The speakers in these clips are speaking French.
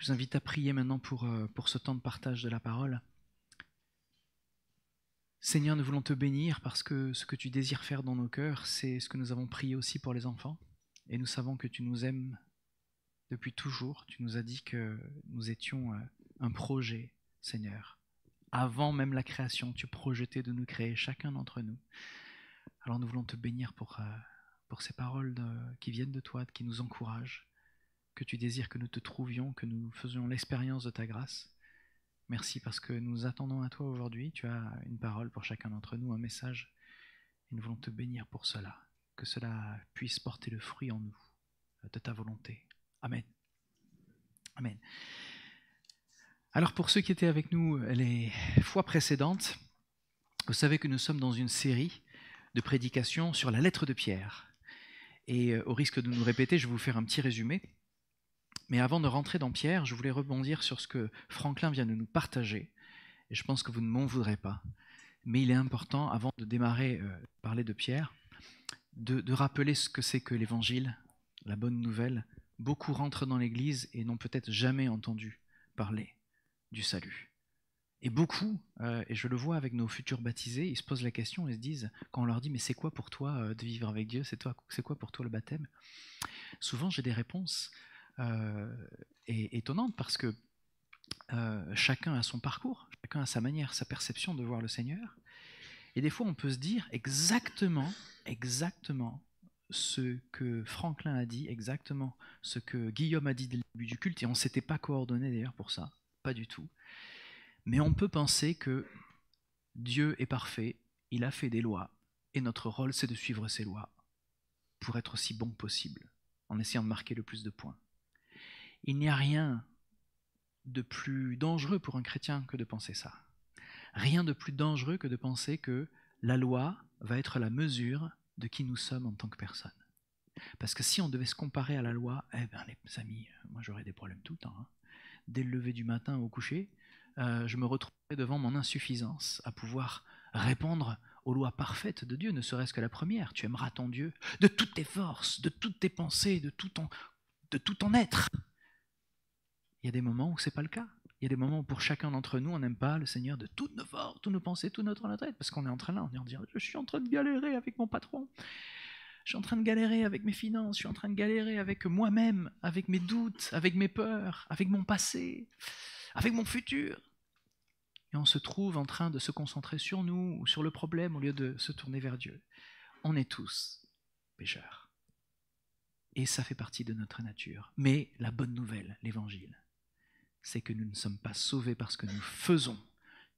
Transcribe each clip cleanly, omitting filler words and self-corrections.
Je vous invite à prier maintenant pour ce temps de partage de la parole. Seigneur, nous voulons te bénir parce que ce que tu désires faire dans nos cœurs, c'est ce que nous avons prié aussi pour les enfants. Et nous savons que tu nous aimes depuis toujours. Tu nous as dit que nous étions un projet, Seigneur. Avant même la création, tu projetais de nous créer chacun d'entre nous. Alors nous voulons te bénir pour ces paroles qui viennent de toi, qui nous encouragent, que tu désires que nous te trouvions, que nous faisions l'expérience de ta grâce. Merci parce que nous attendons à toi aujourd'hui. Tu as une parole pour chacun d'entre nous, un message. Et nous voulons te bénir pour cela. Que cela puisse porter le fruit en nous, de ta volonté. Amen. Amen. Alors pour ceux qui étaient avec nous les fois précédentes, vous savez que nous sommes dans une série de prédications sur la lettre de Pierre. Et au risque de nous répéter, je vais vous faire un petit résumé. Mais avant de rentrer dans Pierre, je voulais rebondir sur ce que Franklin vient de nous partager. Et je pense que vous ne m'en voudrez pas. Mais il est important, avant de démarrer parler de Pierre, de rappeler ce que c'est que l'Évangile, la bonne nouvelle. Beaucoup rentrent dans l'Église et n'ont peut-être jamais entendu parler du salut. Et beaucoup, et je le vois avec nos futurs baptisés, ils se posent la question et se disent, quand on leur dit « mais c'est quoi pour toi de vivre avec Dieu ? C'est quoi pour toi le baptême ?» Souvent j'ai des réponses étonnantes parce que chacun a son parcours, chacun a sa manière, sa perception de voir le Seigneur. Et des fois on peut se dire exactement ce que Franklin a dit, exactement ce que Guillaume a dit dès le début du culte, et on ne s'était pas coordonné d'ailleurs pour ça, pas du tout. Mais on peut penser que Dieu est parfait, il a fait des lois, et notre rôle c'est de suivre ces lois pour être aussi bon que possible, en essayant de marquer le plus de points. Il n'y a rien de plus dangereux pour un chrétien que de penser ça. Rien de plus dangereux que de penser que la loi va être la mesure de qui nous sommes en tant que personne. Parce que si on devait se comparer à la loi, les amis, moi j'aurais des problèmes tout le temps. Dès le lever du matin au coucher, je me retrouverais devant mon insuffisance à pouvoir répondre aux lois parfaites de Dieu, ne serait-ce que la première. Tu aimeras ton Dieu de toutes tes forces, de toutes tes pensées, de tout ton être. Il y a des moments où ce n'est pas le cas. Il y a des moments où pour chacun d'entre nous, on n'aime pas le Seigneur de toutes nos forces, toutes nos pensées, toute notre être, parce qu'on est en train là, on est en disant, je suis en train de galérer avec mon patron, je suis en train de galérer avec mes finances, je suis en train de galérer avec moi-même, avec mes doutes, avec mes peurs, avec mon passé, avec mon futur. Et on se trouve en train de se concentrer sur nous ou sur le problème au lieu de se tourner vers Dieu. On est tous pécheurs. Et ça fait partie de notre nature. Mais la bonne nouvelle, l'Évangile, c'est que nous ne sommes pas sauvés parce que nous faisons,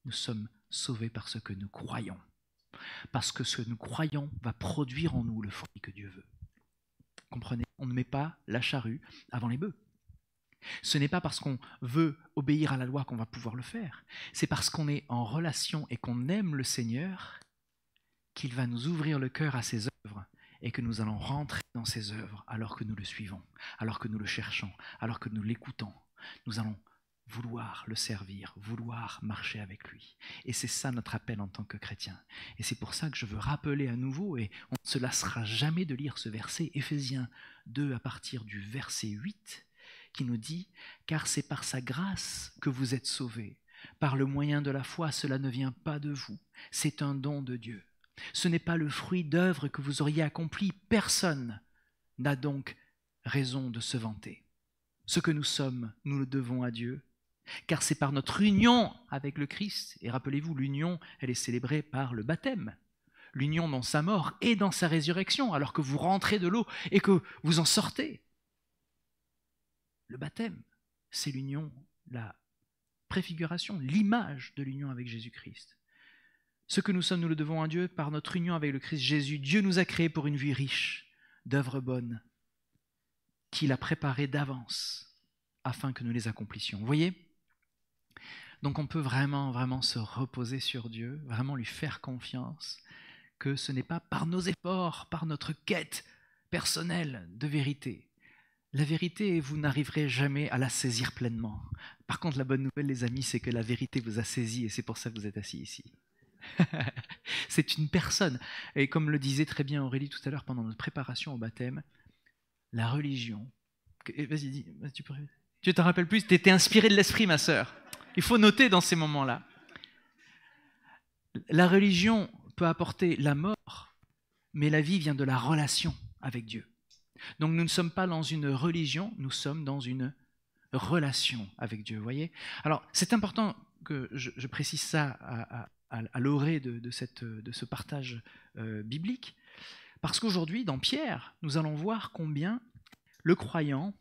nous sommes sauvés parce que nous croyons. Parce que ce que nous croyons va produire en nous le fruit que Dieu veut. Comprenez ? On ne met pas la charrue avant les bœufs. Ce n'est pas parce qu'on veut obéir à la loi qu'on va pouvoir le faire. C'est parce qu'on est en relation et qu'on aime le Seigneur qu'il va nous ouvrir le cœur à ses œuvres et que nous allons rentrer dans ses œuvres alors que nous le suivons, alors que nous le cherchons, alors que nous l'écoutons. Nous allons vouloir le servir, vouloir marcher avec lui. Et c'est ça notre appel en tant que chrétien. Et c'est pour ça que je veux rappeler à nouveau, et on ne se lassera jamais de lire ce verset, Éphésiens 2 à partir du verset 8, qui nous dit « Car c'est par sa grâce que vous êtes sauvés. Par le moyen de la foi, cela ne vient pas de vous. C'est un don de Dieu. Ce n'est pas le fruit d'œuvres que vous auriez accomplies. Personne n'a donc raison de se vanter. Ce que nous sommes, nous le devons à Dieu. Car c'est par notre union avec le Christ, et rappelez-vous, l'union, elle est célébrée par le baptême, l'union dans sa mort et dans sa résurrection, alors que vous rentrez de l'eau et que vous en sortez. Le baptême, c'est l'union, la préfiguration, l'image de l'union avec Jésus-Christ. Ce que nous sommes, nous le devons à Dieu par notre union avec le Christ Jésus. Dieu nous a créés pour une vie riche d'œuvres bonnes qu'il a préparées d'avance afin que nous les accomplissions. Vous voyez ? Donc on peut vraiment se reposer sur Dieu, vraiment lui faire confiance, que ce n'est pas par nos efforts, par notre quête personnelle de vérité. La vérité, vous n'arriverez jamais à la saisir pleinement. Par contre, la bonne nouvelle, les amis, c'est que la vérité vous a saisi et c'est pour ça que vous êtes assis ici. C'est une personne. Et comme le disait très bien Aurélie tout à l'heure pendant notre préparation au baptême, la religion... Vas-y, tu peux... Tu te rappelles plus? Tu étais inspiré de l'esprit, ma sœur. Il faut noter dans ces moments-là. La religion peut apporter la mort, mais la vie vient de la relation avec Dieu. Donc nous ne sommes pas dans une religion, nous sommes dans une relation avec Dieu, vous voyez? Alors c'est important que je précise ça à l'orée de ce partage biblique, parce qu'aujourd'hui, dans Pierre, nous allons voir combien le croyant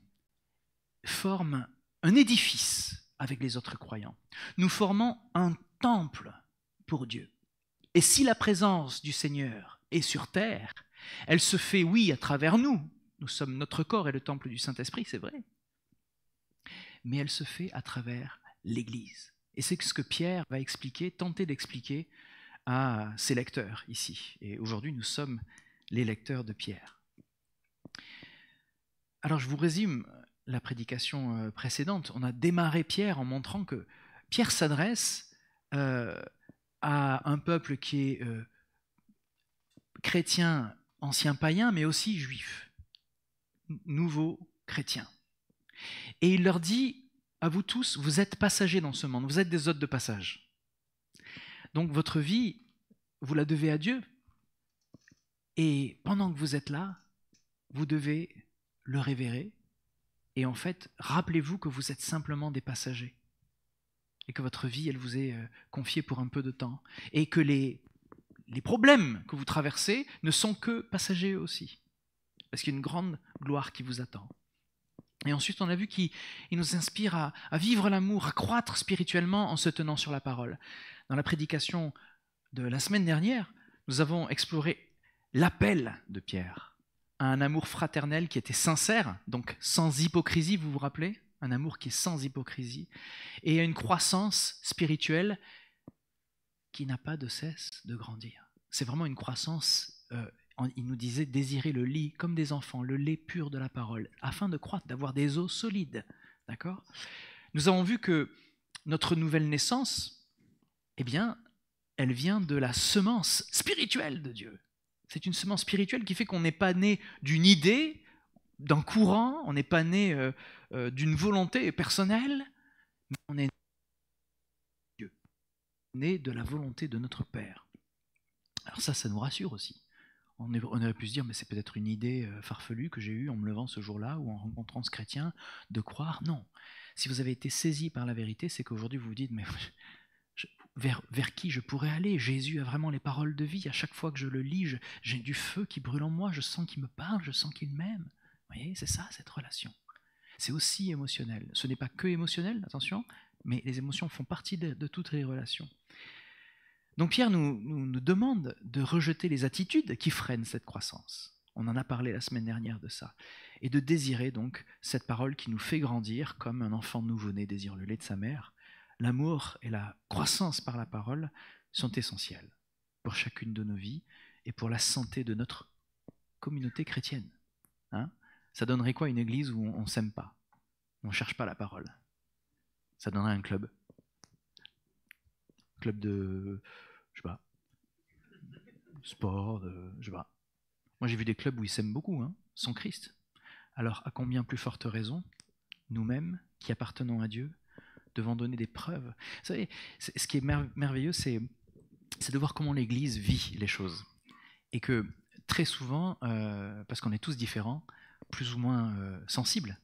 forme un édifice avec les autres croyants. Nous formons un temple pour Dieu. Et si la présence du Seigneur est sur terre, elle se fait, oui, à travers nous. Nous sommes notre corps et le temple du Saint-Esprit, c'est vrai. Mais elle se fait à travers l'Église. Et c'est ce que Pierre va expliquer, tenter d'expliquer à ses lecteurs ici. Et aujourd'hui, nous sommes les lecteurs de Pierre. Alors, je vous résume la prédication précédente. On a démarré Pierre en montrant que Pierre s'adresse à un peuple qui est chrétien, ancien païen, mais aussi juif, nouveau chrétien. Et il leur dit, à vous tous, vous êtes passagers dans ce monde, vous êtes des hôtes de passage. Donc votre vie, vous la devez à Dieu. Et pendant que vous êtes là, vous devez le révérer. Et en fait, rappelez-vous que vous êtes simplement des passagers. Et que votre vie, elle vous est confiée pour un peu de temps. Et que les problèmes que vous traversez ne sont que passagers aussi. Parce qu'il y a une grande gloire qui vous attend. Et ensuite, on a vu qu'il nous inspire à vivre l'amour, à croître spirituellement en se tenant sur la parole. Dans la prédication de la semaine dernière, nous avons exploré l'appel de Pierre à un amour fraternel qui était sincère, donc sans hypocrisie, vous vous rappelez? Un amour qui est sans hypocrisie, et à une croissance spirituelle qui n'a pas de cesse de grandir. C'est vraiment une croissance, il nous disait, désirer le lait comme des enfants, le lait pur de la parole, afin de croître, d'avoir des os solides. D'accord? Nous avons vu que notre nouvelle naissance, eh bien, elle vient de la semence spirituelle de Dieu. C'est une semence spirituelle qui fait qu'on n'est pas né d'une idée, d'un courant, on n'est pas né d'une volonté personnelle, mais on est né de Dieu, né de la volonté de notre Père. Alors ça nous rassure aussi. On aurait pu se dire, mais c'est peut-être une idée farfelue que j'ai eue en me levant ce jour-là ou en rencontrant ce chrétien, de croire. Non. Si vous avez été saisi par la vérité, c'est qu'aujourd'hui vous vous dites, mais vers qui je pourrais aller? Jésus a vraiment les paroles de vie. À chaque fois que je le lis, j'ai du feu qui brûle en moi, je sens qu'il me parle, je sens qu'il m'aime. Vous voyez, c'est ça, cette relation. C'est aussi émotionnel. Ce n'est pas que émotionnel, attention, mais les émotions font partie de toutes les relations. Donc Pierre nous demande de rejeter les attitudes qui freinent cette croissance. On en a parlé la semaine dernière de ça. Et de désirer donc cette parole qui nous fait grandir comme un enfant nouveau-né désire le lait de sa mère. L'amour et la croissance par la parole sont essentiels pour chacune de nos vies et pour la santé de notre communauté chrétienne. Hein? Ça donnerait quoi une église où on ne s'aime pas, on ne cherche pas la parole? Ça donnerait un club. Club de, je sais pas, sport, je sais pas. Moi j'ai vu des clubs où ils s'aiment beaucoup, hein, sans Christ. Alors à combien plus forte raison, nous-mêmes qui appartenons à Dieu, devons donner des preuves. Vous savez, ce qui est merveilleux, c'est de voir comment l'Église vit les choses. Et que très souvent, parce qu'on est tous différents, plus ou moins sensibles,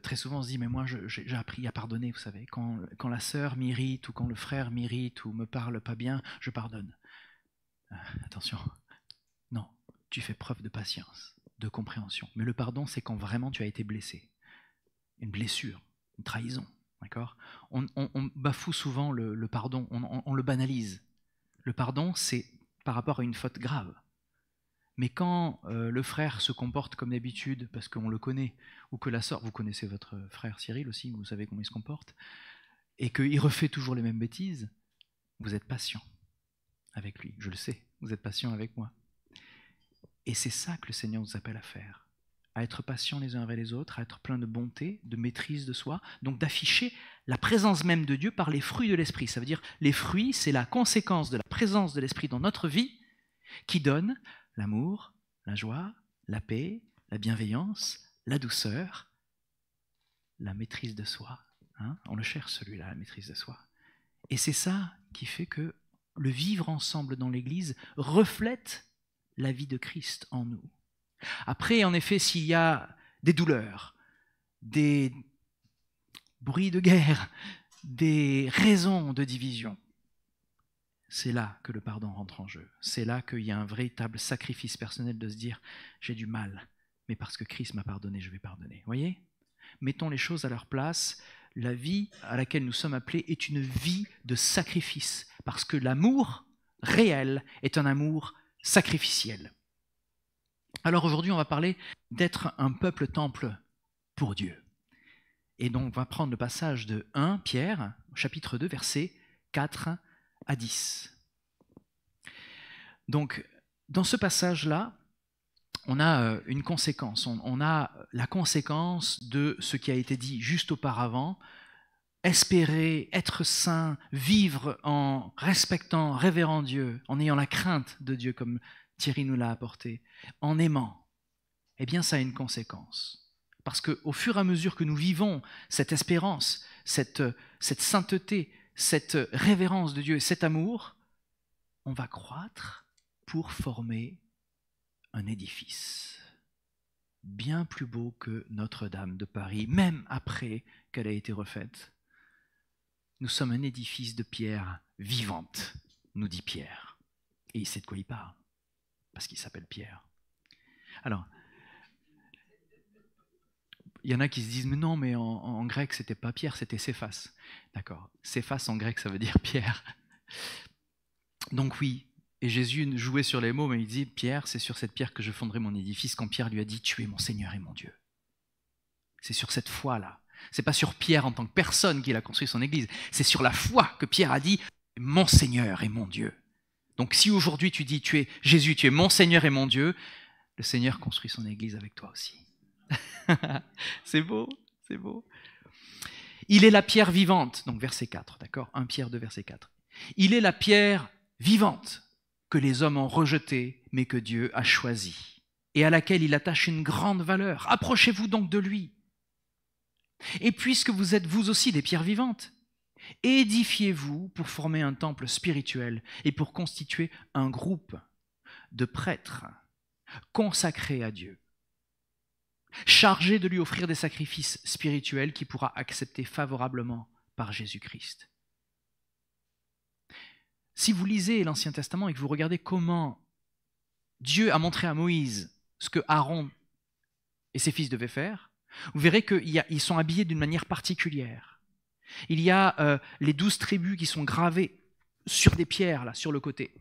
très souvent on se dit, mais moi j'ai appris à pardonner, vous savez. Quand la sœur m'irrite ou quand le frère m'irrite ou me parle pas bien, je pardonne. Attention, non, tu fais preuve de patience, de compréhension. Mais le pardon, c'est quand vraiment tu as été blessé. Une blessure, une trahison. D'accord? On bafoue souvent le pardon, on le banalise. Le pardon, c'est par rapport à une faute grave. Mais quand le frère se comporte comme d'habitude, parce qu'on le connaît, ou que la sœur, vous connaissez votre frère Cyril aussi, vous savez comment il se comporte, et qu'il refait toujours les mêmes bêtises, vous êtes patient avec lui. Je le sais, vous êtes patient avec moi. Et c'est ça que le Seigneur nous appelle à faire. À être patients les uns avec les autres, à être plein de bonté, de maîtrise de soi, donc d'afficher la présence même de Dieu par les fruits de l'Esprit. Ça veut dire, les fruits, c'est la conséquence de la présence de l'Esprit dans notre vie qui donne l'amour, la joie, la paix, la bienveillance, la douceur, la maîtrise de soi. Hein? On le cherche celui-là, la maîtrise de soi. Et c'est ça qui fait que le vivre ensemble dans l'Église reflète la vie de Christ en nous. Après, en effet, s'il y a des douleurs, des bruits de guerre, des raisons de division, c'est là que le pardon rentre en jeu. C'est là qu'il y a un véritable sacrifice personnel de se dire « j'ai du mal, mais parce que Christ m'a pardonné, je vais pardonner ». Voyez ? Mettons les choses à leur place. La vie à laquelle nous sommes appelés est une vie de sacrifice, parce que l'amour réel est un amour sacrificiel. Alors aujourd'hui, on va parler d'être un peuple temple pour Dieu. Et donc, on va prendre le passage de 1 Pierre, chapitre 2, versets 4 à 10. Donc, dans ce passage-là, on a une conséquence. On a la conséquence de ce qui a été dit juste auparavant. Espérer, être saint, vivre en respectant, révérant Dieu, en ayant la crainte de Dieu, comme Thierry nous l'a apporté, en aimant, eh bien ça a une conséquence. Parce qu'au fur et à mesure que nous vivons cette espérance, cette sainteté, cette révérence de Dieu et cet amour, on va croître pour former un édifice bien plus beau que Notre-Dame de Paris, même après qu'elle a été refaite. Nous sommes un édifice de pierre vivante, nous dit Pierre. Et il sait de quoi il parle, parce qu'il s'appelle Pierre. Alors, il y en a qui se disent, mais non, mais en grec, c'était pas Pierre, c'était Céphas. D'accord, Céphas en grec, ça veut dire Pierre. Donc oui, et Jésus jouait sur les mots, mais il dit, Pierre, c'est sur cette pierre que je fonderai mon édifice, quand Pierre lui a dit, tu es mon Seigneur et mon Dieu. C'est sur cette foi-là. C'est pas sur Pierre en tant que personne qu'il a construit son église, c'est sur la foi que Pierre a dit, mon Seigneur et mon Dieu. Donc si aujourd'hui tu dis, Jésus, tu es mon Seigneur et mon Dieu, le Seigneur construit son église avec toi aussi. C'est beau, c'est beau. Il est la pierre vivante, donc verset 4, d'accord ? 1 Pierre 2, verset 4. Il est la pierre vivante que les hommes ont rejetée, mais que Dieu a choisie, et à laquelle il attache une grande valeur. Approchez-vous donc de lui. Et puisque vous êtes vous aussi des pierres vivantes, édifiez-vous pour former un temple spirituel et pour constituer un groupe de prêtres consacrés à Dieu, chargés de lui offrir des sacrifices spirituels qu'il pourra accepter favorablement par Jésus-Christ. Si vous lisez l'Ancien Testament et que vous regardez comment Dieu a montré à Moïse ce que Aaron et ses fils devaient faire, vous verrez qu'ils sont habillés d'une manière particulière. Il y a les 12 tribus qui sont gravées sur des pierres, là, sur le côté,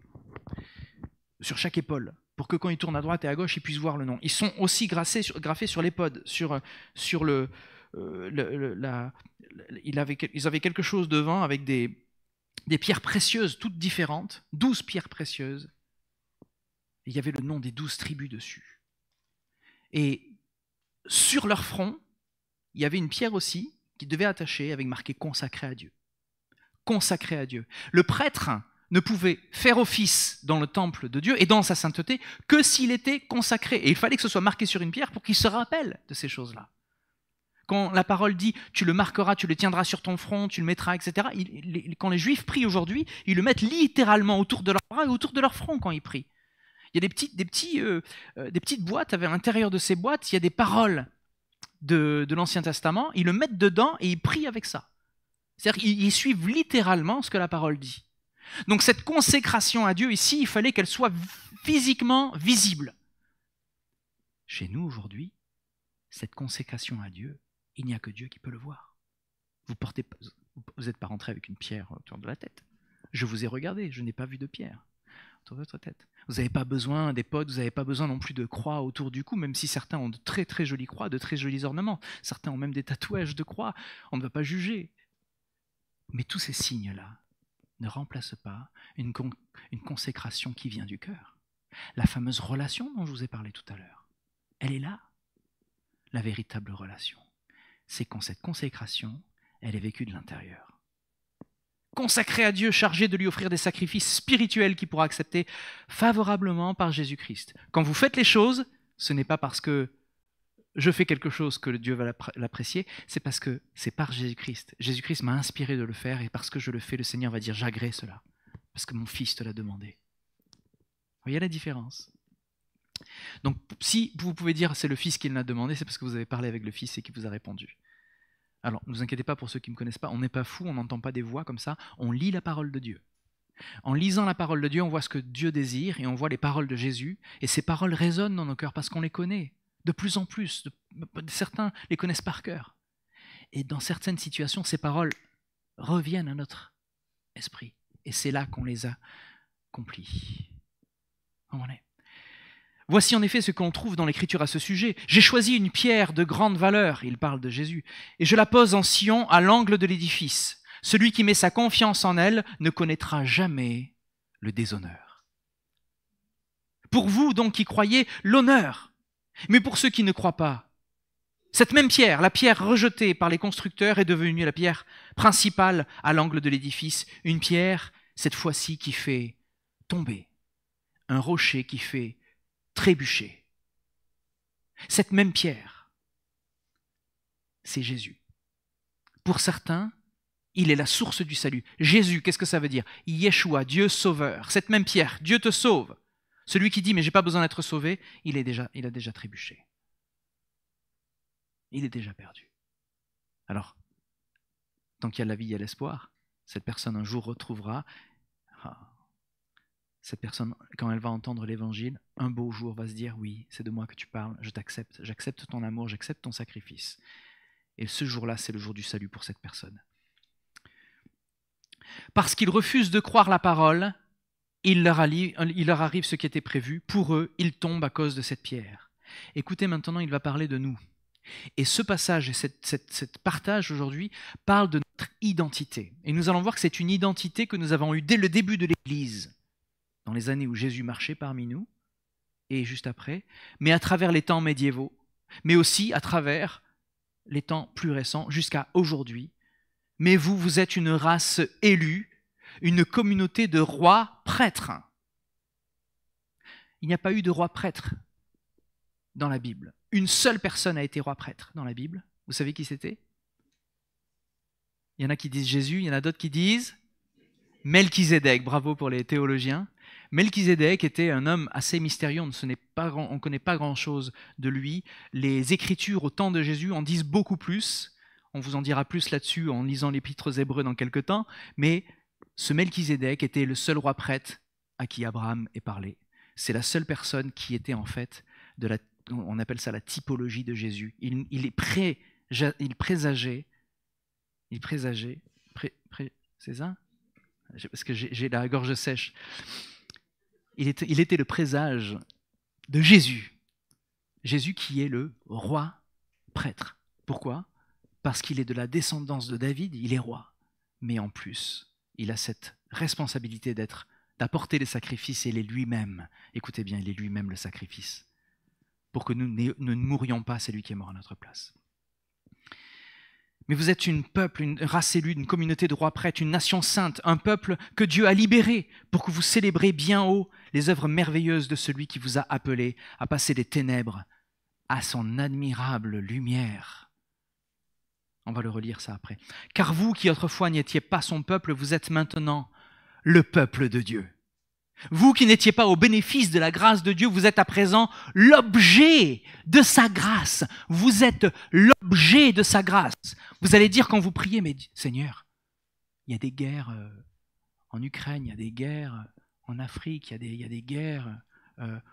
sur chaque épaule, pour que quand ils tournent à droite et à gauche, ils puissent voir le nom. Ils sont aussi graffés sur l'éphod, ils avaient quelque chose devant avec des pierres précieuses, toutes différentes, 12 pierres précieuses. Et il y avait le nom des 12 tribus dessus. Et sur leur front, il y avait une pierre aussi qui devait attacher avec marqué « Consacré à Dieu ». Consacré à Dieu. Le prêtre ne pouvait faire office dans le temple de Dieu et dans sa sainteté que s'il était consacré. Et il fallait que ce soit marqué sur une pierre pour qu'il se rappelle de ces choses-là. Quand la parole dit « tu le marqueras, tu le tiendras sur ton front, tu le mettras, etc. » Quand les Juifs prient aujourd'hui, ils le mettent littéralement autour de leur bras et autour de leur front quand ils prient. Il y a des petites boîtes, à l'intérieur de ces boîtes, il y a des paroles de l'Ancien Testament, ils le mettent dedans et ils prient avec ça. C'est-à-dire qu'ils suivent littéralement ce que la parole dit. Donc cette consécration à Dieu ici, il fallait qu'elle soit physiquement visible. Chez nous aujourd'hui, cette consécration à Dieu, il n'y a que Dieu qui peut le voir. Vous n'êtes pas rentré avec une pierre autour de la tête. Je vous ai regardé, je n'ai pas vu de pierre autour de votre tête. Vous n'avez pas besoin des potes, vous n'avez pas besoin non plus de croix autour du cou, même si certains ont de très très jolies croix, de très jolis ornements. Certains ont même des tatouages de croix. On ne va pas juger. Mais tous ces signes-là ne remplacent pas une consécration qui vient du cœur. La fameuse relation dont je vous ai parlé tout à l'heure, elle est là. La véritable relation, c'est quand cette consécration, elle est vécue de l'intérieur. Consacré à Dieu, chargé de lui offrir des sacrifices spirituels qu'il pourra accepter favorablement par Jésus-Christ. Quand vous faites les choses, ce n'est pas parce que je fais quelque chose que Dieu va l'apprécier, c'est parce que c'est par Jésus-Christ. Jésus-Christ m'a inspiré de le faire et parce que je le fais, le Seigneur va dire j'agrée cela, parce que mon fils te l'a demandé. Vous voyez la différence? Donc si vous pouvez dire c'est le fils qui l'a demandé, c'est parce que vous avez parlé avec le fils et qu'il vous a répondu. Alors ne vous inquiétez pas pour ceux qui ne me connaissent pas, on n'est pas fou, on n'entend pas des voix comme ça, on lit la parole de Dieu. En lisant la parole de Dieu, on voit ce que Dieu désire et on voit les paroles de Jésus et ces paroles résonnent dans nos cœurs parce qu'on les connaît de plus en plus. Certains les connaissent par cœur. Et dans certaines situations, ces paroles reviennent à notre esprit et c'est là qu'on les a accomplies. Voici en effet ce qu'on trouve dans l'Écriture à ce sujet. J'ai choisi une pierre de grande valeur, il parle de Jésus, et je la pose en Sion à l'angle de l'édifice. Celui qui met sa confiance en elle ne connaîtra jamais le déshonneur. Pour vous donc qui croyez, l'honneur. Mais pour ceux qui ne croient pas, cette même pierre, la pierre rejetée par les constructeurs, est devenue la pierre principale à l'angle de l'édifice. Une pierre, cette fois-ci, qui fait tomber. Un rocher qui fait trébucher. Cette même pierre, c'est Jésus. Pour certains, il est la source du salut. Jésus, qu'est-ce que ça veut dire? Yeshua, Dieu sauveur. Cette même pierre, Dieu te sauve. Celui qui dit, mais j'ai pas besoin d'être sauvé, il a déjà trébuché. Il est déjà perdu. Alors, tant qu'il y a la vie, il y a l'espoir. Cette personne un jour retrouvera. Cette personne, quand elle va entendre l'évangile, un beau jour va se dire, oui, c'est de moi que tu parles, je t'accepte, j'accepte ton amour, j'accepte ton sacrifice. Et ce jour-là, c'est le jour du salut pour cette personne. Parce qu'ils refusent de croire la parole, il leur arrive ce qui était prévu. Pour eux, ils tombent à cause de cette pierre. Écoutez, maintenant, il va parler de nous. Et ce passage et cette partage aujourd'hui parle de notre identité. Et nous allons voir que c'est une identité que nous avons eue dès le début de l'Église, dans les années où Jésus marchait parmi nous, et juste après, mais à travers les temps médiévaux, mais aussi à travers les temps plus récents, jusqu'à aujourd'hui. Mais vous, vous êtes une race élue, une communauté de rois prêtres. Il n'y a pas eu de roi prêtre dans la Bible. Une seule personne a été roi prêtre dans la Bible. Vous savez qui c'était? Il y en a qui disent Jésus, il y en a d'autres qui disent Melchizedek. Bravo pour les théologiens. Melchizedek était un homme assez mystérieux, on ne connaît pas grand-chose de lui. Les Écritures au temps de Jésus en disent beaucoup plus. On vous en dira plus là-dessus en lisant l'Épître aux Hébreux dans quelques temps. Mais ce Melchizedek était le seul roi prêtre à qui Abraham ait parlé. C'est la seule personne qui était en fait, on appelle ça la typologie de Jésus. Il présageait, c'est ça? Parce que j'ai la gorge sèche. Il était le présage de Jésus. Jésus qui est le roi prêtre. Pourquoi? Parce qu'il est de la descendance de David, il est roi. Mais en plus, il a cette responsabilité d'apporter les sacrifices et il est lui-même. Écoutez bien, il est lui-même le sacrifice. Pour que nous ne mourions pas, c'est lui qui est mort à notre place. Mais vous êtes un peuple, une race élue, une communauté de rois prêtres, une nation sainte, un peuple que Dieu a libéré pour que vous célébrez bien haut les œuvres merveilleuses de celui qui vous a appelé à passer des ténèbres à son admirable lumière. On va le relire ça après. Car vous qui autrefois n'étiez pas son peuple, vous êtes maintenant le peuple de Dieu. Vous qui n'étiez pas au bénéfice de la grâce de Dieu, vous êtes à présent l'objet de sa grâce. Vous êtes l'objet de sa grâce. Vous allez dire quand vous priez, mais Seigneur, il y a des guerres en Ukraine, il y a des guerres en Afrique, il y a des guerres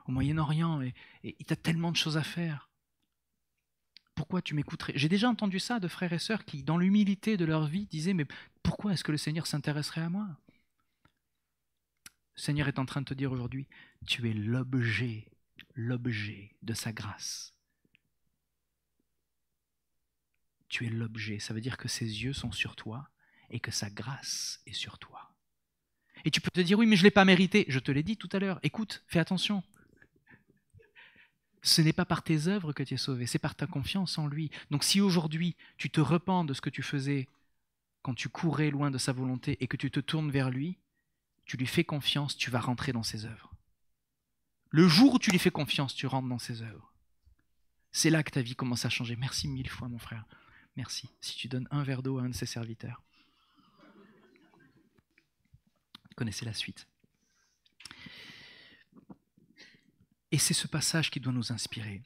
au Moyen-Orient, et tu as tellement de choses à faire. Pourquoi tu m'écouterais? J'ai déjà entendu ça de frères et sœurs qui, dans l'humilité de leur vie, disaient, mais pourquoi est-ce que le Seigneur s'intéresserait à moi? Le Seigneur est en train de te dire aujourd'hui, tu es l'objet de sa grâce. Tu es l'objet, ça veut dire que ses yeux sont sur toi et que sa grâce est sur toi. Et tu peux te dire, oui, mais je ne l'ai pas mérité. Je te l'ai dit tout à l'heure, écoute, fais attention. Ce n'est pas par tes œuvres que tu es sauvé, c'est par ta confiance en lui. Donc si aujourd'hui tu te repens de ce que tu faisais quand tu courais loin de sa volonté et que tu te tournes vers lui, tu lui fais confiance, tu vas rentrer dans ses œuvres. Le jour où tu lui fais confiance, tu rentres dans ses œuvres. C'est là que ta vie commence à changer. Merci 1000 fois, mon frère. Merci. Si tu donnes un verre d'eau à un de ses serviteurs. Vous connaissez la suite. Et c'est ce passage qui doit nous inspirer.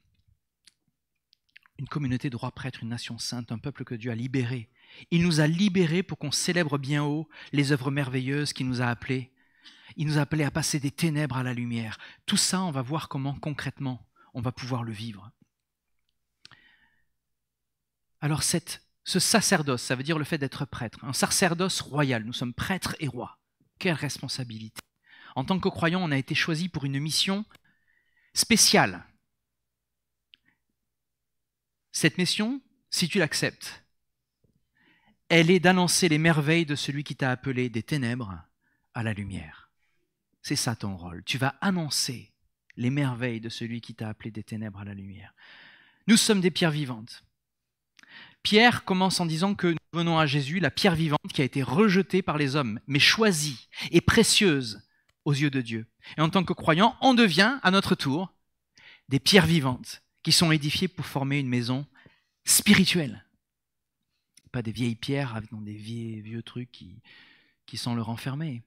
Une communauté de rois prêtres, une nation sainte, un peuple que Dieu a libéré. Il nous a libérés pour qu'on célèbre bien haut les œuvres merveilleuses qu'il nous a appelées. Il nous a appelés à passer des ténèbres à la lumière. Tout ça, on va voir comment concrètement on va pouvoir le vivre. Alors ce sacerdoce, ça veut dire le fait d'être prêtre, un sacerdoce royal, nous sommes prêtres et rois. Quelle responsabilité! En tant que croyants, on a été choisis pour une mission spéciale. Cette mission, si tu l'acceptes, elle est d'annoncer les merveilles de celui qui t'a appelé des ténèbres à la lumière. C'est ça ton rôle. Tu vas annoncer les merveilles de celui qui t'a appelé des ténèbres à la lumière. Nous sommes des pierres vivantes. Pierre commence en disant que nous venons à Jésus, la pierre vivante qui a été rejetée par les hommes, mais choisie et précieuse aux yeux de Dieu. Et en tant que croyants, on devient à notre tour des pierres vivantes qui sont édifiées pour former une maison spirituelle. Pas des vieilles pierres avec des vieux trucs qui sont leur enfermés.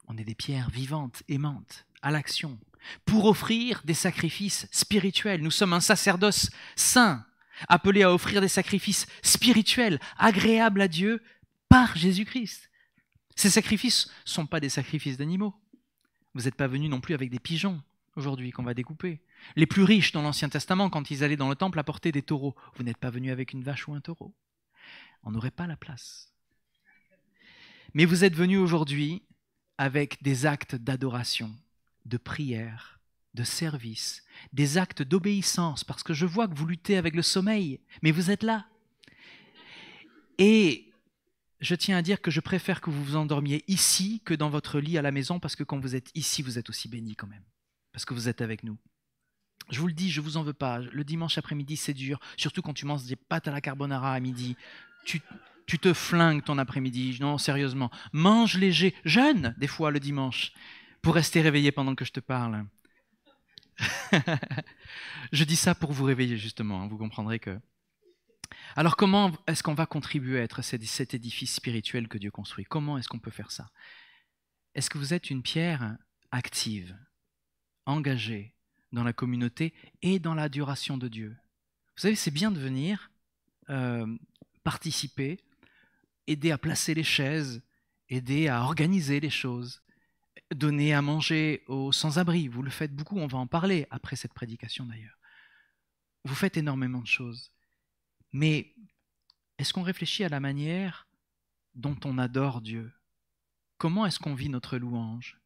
On est des pierres vivantes, aimantes, à l'action, pour offrir des sacrifices spirituels. Nous sommes un sacerdoce saint, appelé à offrir des sacrifices spirituels, agréables à Dieu par Jésus-Christ. Ces sacrifices ne sont pas des sacrifices d'animaux. Vous n'êtes pas venus non plus avec des pigeons aujourd'hui qu'on va découper. Les plus riches dans l'Ancien Testament, quand ils allaient dans le temple apporter des taureaux, vous n'êtes pas venus avec une vache ou un taureau. On n'aurait pas la place. Mais vous êtes venus aujourd'hui avec des actes d'adoration, de prière, de service, des actes d'obéissance, parce que je vois que vous luttez avec le sommeil, mais vous êtes là. Et je tiens à dire que je préfère que vous vous endormiez ici que dans votre lit à la maison, parce que quand vous êtes ici, vous êtes aussi bénis quand même, parce que vous êtes avec nous. Je vous le dis, je ne vous en veux pas. Le dimanche après-midi, c'est dur, surtout quand tu manges des pâtes à la carbonara à midi. Tu te flingues ton après-midi. Non, sérieusement. Mange léger, jeûne des fois le dimanche, pour rester réveillé pendant que je te parle. Je dis ça pour vous réveiller justement, vous comprendrez que... Alors comment est-ce qu'on va contribuer à être cet édifice spirituel que Dieu construit? Comment est-ce qu'on peut faire ça? Est-ce que vous êtes une pierre active, engagée dans la communauté et dans l'adoration de Dieu? Vous savez, c'est bien de venir participer, aider à placer les chaises, aider à organiser les choses, donner à manger aux sans-abri. Vous le faites beaucoup, on va en parler après cette prédication d'ailleurs. Vous faites énormément de choses. Mais est-ce qu'on réfléchit à la manière dont on adore Dieu? Comment est-ce qu'on vit notre louange?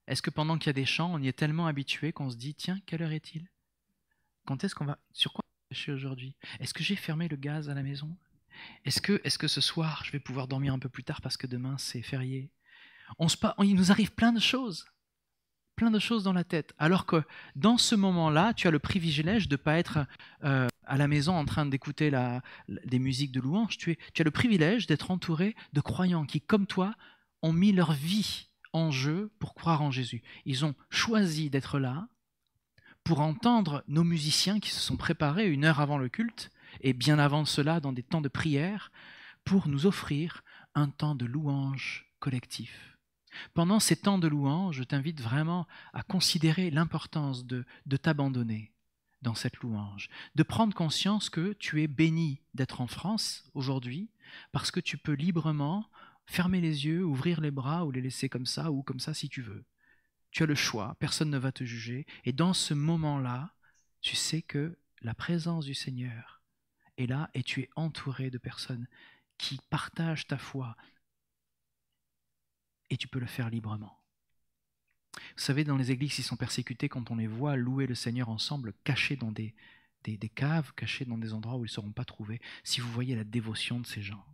Est-ce que pendant qu'il y a des chants, on y est tellement habitué qu'on se dit « Tiens, quelle heure est-il? Quand est-ce qu'on va... Sur quoi on va réfléchir aujourd'hui? Est-ce que j'ai fermé le gaz à la maison? Est-ce que ce soir, je vais pouvoir dormir un peu plus tard parce que demain, c'est férié ?» Il nous arrive plein de choses dans la tête. Alors que dans ce moment-là, tu as le privilège de ne pas être à la maison en train d'écouter des musiques de louange. Tu as le privilège d'être entouré de croyants qui, comme toi, ont mis leur vie en jeu pour croire en Jésus. Ils ont choisi d'être là pour entendre nos musiciens qui se sont préparés 1 heure avant le culte et bien avant cela dans des temps de prière pour nous offrir un temps de louange collectif. Pendant ces temps de louange, je t'invite vraiment à considérer l'importance de t'abandonner dans cette louange, de prendre conscience que tu es béni d'être en France aujourd'hui parce que tu peux librement fermer les yeux, ouvrir les bras ou les laisser comme ça ou comme ça si tu veux. Tu as le choix, personne ne va te juger et dans ce moment-là, tu sais que la présence du Seigneur est là et tu es entouré de personnes qui partagent ta foi. Et tu peux le faire librement. Vous savez, dans les églises qui sont persécutées, quand on les voit louer le Seigneur ensemble, cachés dans des caves, cachés dans des endroits où ils ne seront pas trouvés, si vous voyez la dévotion de ces gens.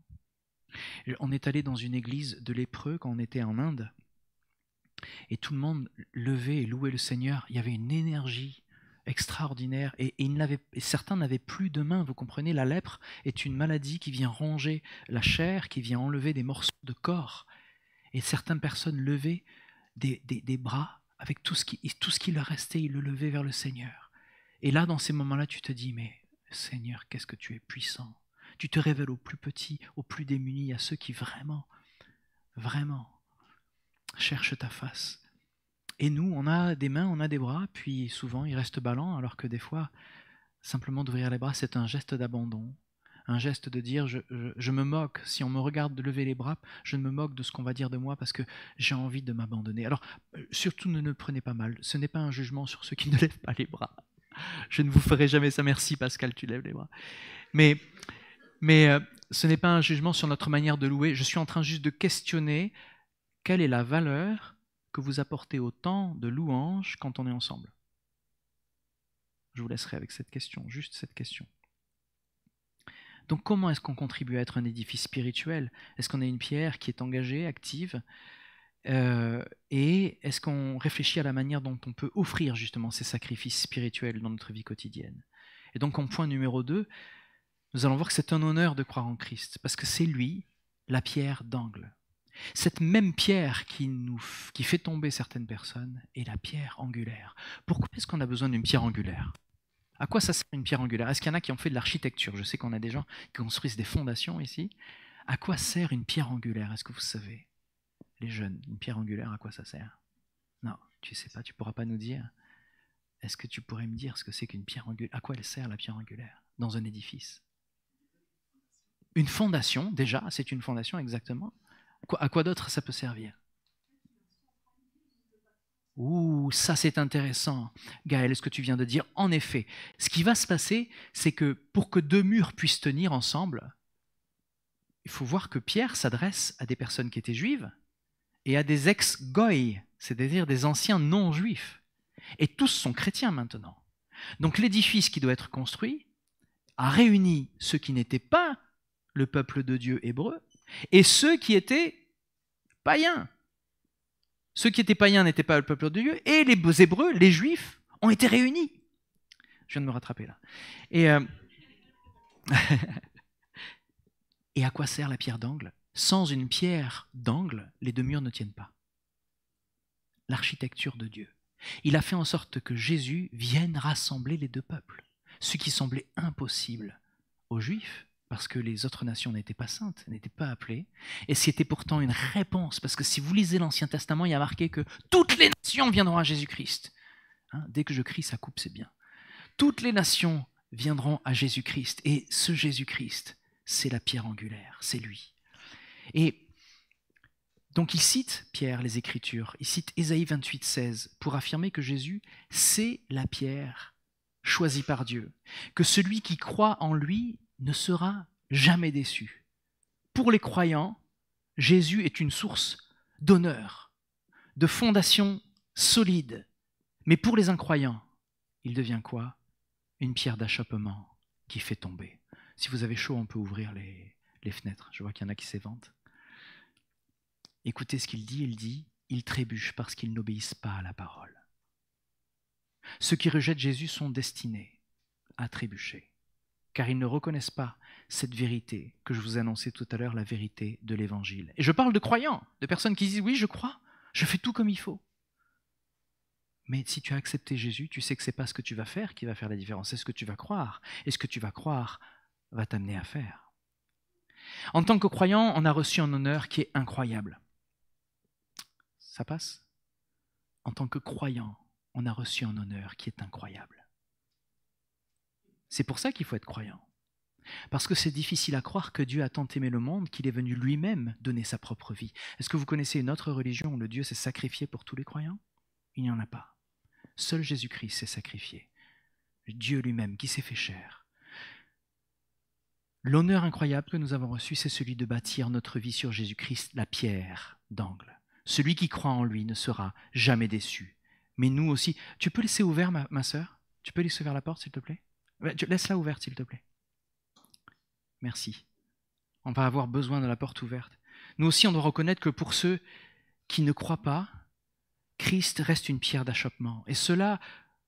On est allé dans une église de lépreux quand on était en Inde, et tout le monde levait et louait le Seigneur. Il y avait une énergie extraordinaire, et certains n'avaient plus de mains. Vous comprenez, la lèpre est une maladie qui vient ronger la chair, qui vient enlever des morceaux de corps. Et certaines personnes levaient des bras avec tout ce qui leur restait, ils le levaient vers le Seigneur. Et là, dans ces moments-là, tu te dis, mais Seigneur, qu'est-ce que tu es puissant. Tu te révèles aux plus petits, aux plus démunis, à ceux qui vraiment, vraiment cherchent ta face. Et nous, on a des mains, on a des bras, puis souvent, ils restent ballants, alors que des fois, simplement d'ouvrir les bras, c'est un geste d'abandon, un geste de dire, je me moque, si on me regarde de lever les bras, je me moque de ce qu'on va dire de moi parce que j'ai envie de m'abandonner. Alors, surtout, ne prenez pas mal, ce n'est pas un jugement sur ceux qui ne lèvent pas les bras. Je ne vous ferai jamais ça, merci Pascal, tu lèves les bras. Mais ce n'est pas un jugement sur notre manière de louer, je suis en train juste de questionner quelle est la valeur que vous apportez au temps de louange quand on est ensemble. Je vous laisserai avec cette question, juste cette question. Donc comment est-ce qu'on contribue à être un édifice spirituel? Est-ce qu'on est une pierre qui est engagée, active? Et est-ce qu'on réfléchit à la manière dont on peut offrir justement ces sacrifices spirituels dans notre vie quotidienne? Et donc en point numéro 2, nous allons voir que c'est un honneur de croire en Christ, parce que c'est lui, la pierre d'angle. Cette même pierre qui fait tomber certaines personnes est la pierre angulaire. Pourquoi est-ce qu'on a besoin d'une pierre angulaire? À quoi ça sert une pierre angulaire? Est-ce qu'il y en a qui ont fait de l'architecture? Je sais qu'on a des gens qui construisent des fondations ici. À quoi sert une pierre angulaire? Est-ce que vous savez? Les jeunes, une pierre angulaire, à quoi ça sert? Non, tu ne sais pas, tu ne pourras pas nous dire. Est-ce que tu pourrais me dire ce que c'est qu'une pierre angulaire? À quoi elle sert la pierre angulaire dans un édifice? Une fondation, déjà, c'est une fondation exactement. À quoi d'autre ça peut servir? Ouh, ça c'est intéressant, Gaël, ce que tu viens de dire. En effet, ce qui va se passer, c'est que pour que deux murs puissent tenir ensemble, il faut voir que Pierre s'adresse à des personnes qui étaient juives et à des ex-goy, c'est-à-dire des anciens non-juifs. Et tous sont chrétiens maintenant. Donc l'édifice qui doit être construit a réuni ceux qui n'étaient pas le peuple de Dieu hébreu et ceux qui étaient païens. Ceux qui étaient païens n'étaient pas le peuple de Dieu, et les Hébreux, les Juifs, ont été réunis. Je viens de me rattraper là. Et à quoi sert la pierre d'angle? Sans une pierre d'angle, les deux murs ne tiennent pas. L'architecture de Dieu. Il a fait en sorte que Jésus vienne rassembler les deux peuples, ce qui semblait impossible aux Juifs, parce que les autres nations n'étaient pas saintes, n'étaient pas appelées, et c'était pourtant une réponse, parce que si vous lisez l'Ancien Testament, il y a marqué que toutes les nations viendront à Jésus-Christ. Hein, dès que je crie, ça coupe, c'est bien. Toutes les nations viendront à Jésus-Christ, et ce Jésus-Christ, c'est la pierre angulaire, c'est lui. Et donc il cite, Pierre, les Écritures, il cite Ésaïe 28, 16, pour affirmer que Jésus, c'est la pierre choisie par Dieu, que celui qui croit en lui ne sera jamais déçu. Pour les croyants, Jésus est une source d'honneur, de fondation solide. Mais pour les incroyants, il devient quoi? Une pierre d'achoppement qui fait tomber. Si vous avez chaud, on peut ouvrir les fenêtres. Je vois qu'il y en a qui s'éventent. Écoutez ce qu'il dit, ils trébuchent parce qu'ils n'obéissent pas à la parole. Ceux qui rejettent Jésus sont destinés à trébucher, car ils ne reconnaissent pas cette vérité que je vous ai annoncée tout à l'heure, la vérité de l'Évangile. Et je parle de croyants, de personnes qui disent « oui, je crois, je fais tout comme il faut ». Mais si tu as accepté Jésus, tu sais que ce n'est pas ce que tu vas faire qui va faire la différence, c'est ce que tu vas croire. Et ce que tu vas croire va t'amener à faire. En tant que croyant, on a reçu un honneur qui est incroyable. Ça passe? En tant que croyant, on a reçu un honneur qui est incroyable. C'est pour ça qu'il faut être croyant. Parce que c'est difficile à croire que Dieu a tant aimé le monde qu'il est venu lui-même donner sa propre vie. Est-ce que vous connaissez une autre religion où le Dieu s'est sacrifié pour tous les croyants? Il n'y en a pas. Seul Jésus-Christ s'est sacrifié. Dieu lui-même qui s'est fait chair. L'honneur incroyable que nous avons reçu, c'est celui de bâtir notre vie sur Jésus-Christ, la pierre d'angle. Celui qui croit en lui ne sera jamais déçu. Mais nous aussi, tu peux laisser ouvert ma sœur? Tu peux laisser ouvert la porte, s'il te plaît? Laisse-la ouverte, s'il te plaît. Merci. On va avoir besoin de la porte ouverte. Nous aussi, on doit reconnaître que pour ceux qui ne croient pas, Christ reste une pierre d'achoppement. Et cela